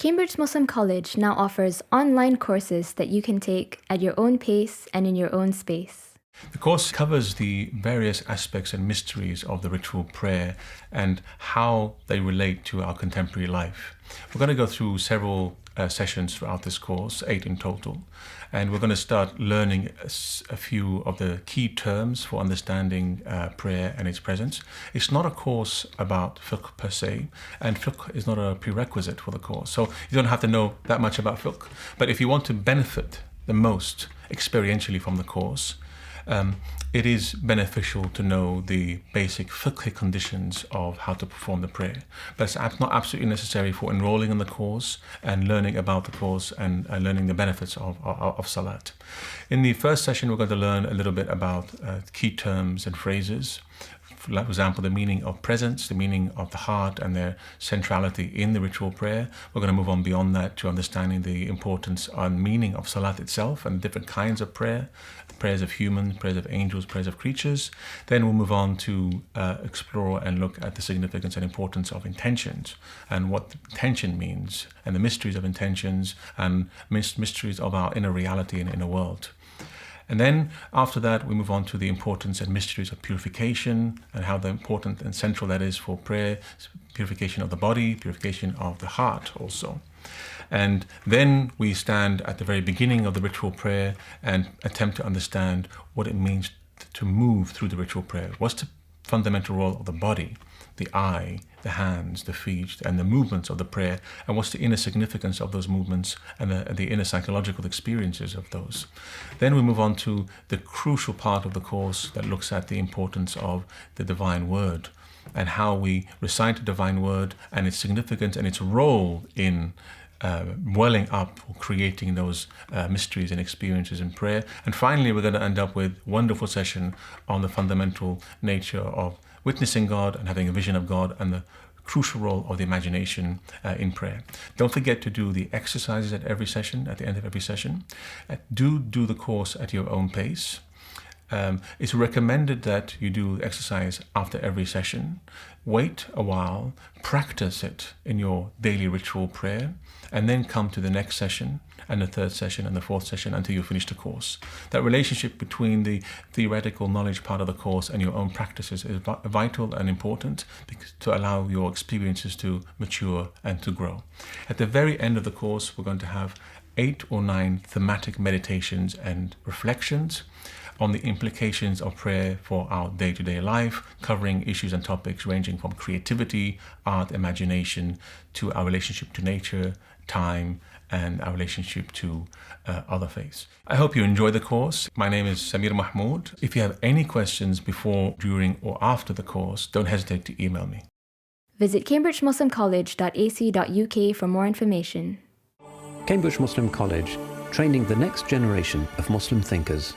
Cambridge Muslim College now offers online courses that you can take at your own pace and in your own space. The course covers the various aspects and mysteries of the ritual prayer and how they relate to our contemporary life. We're going to go through several sessions throughout this course, 8 in total, and we're going to start learning a few of the key terms for understanding prayer and its presence. It's not a course about fiqh per se, and fiqh is not a prerequisite for the course, so you don't have to know that much about fiqh. But if you want to benefit the most experientially from the course, it is beneficial to know the basic fiqh conditions of how to perform the prayer. But it's not absolutely necessary for enrolling in the course and learning about the course and learning the benefits of salat. In the first session, we're going to learn a little bit about key terms and phrases. For example, the meaning of presence, the meaning of the heart and their centrality in the ritual prayer. We're going to move on beyond that to understanding the importance and meaning of salat itself and different kinds of prayer, the prayers of humans, prayers of angels, prayers of creatures. Then we'll move on to explore and look at the significance and importance of intentions and what intention means and the mysteries of intentions and mysteries of our inner reality and inner world. And then after that, we move on to the importance and mysteries of purification and how important and central that is for prayer, purification of the body, purification of the heart also. And then we stand at the very beginning of the ritual prayer and attempt to understand what it means to move through the ritual prayer. What's the fundamental role of the body, the eye, the hands, the feet, and the movements of the prayer, and what's the inner significance of those movements and the inner psychological experiences of those. Then we move on to the crucial part of the course that looks at the importance of the divine word and how we recite the divine word and its significance and its role in welling up or creating those mysteries and experiences in prayer. And finally, we're going to end up with a wonderful session on the fundamental nature of witnessing God and having a vision of God and the crucial role of the imagination in prayer. Don't forget to do the exercises at every session, at the end of every session. Do the course at your own pace. It's recommended that you do exercise after every session. Wait a while, practice it in your daily ritual prayer, and then come to the next session and the third session and the fourth session until you finish the course. That relationship between the theoretical knowledge part of the course and your own practices is vital and important to allow your experiences to mature and to grow. At the very end of the course, we're going to have 8 or 9 thematic meditations and reflections on the implications of prayer for our day-to-day life, covering issues and topics ranging from creativity, art, imagination, to our relationship to nature, time, and our relationship to other faiths. I hope you enjoy the course. My name is Samir Mahmood. If you have any questions before, during, or after the course, don't hesitate to email me. Visit cambridgemuslimcollege.ac.uk for more information. Cambridge Muslim College, training the next generation of Muslim thinkers.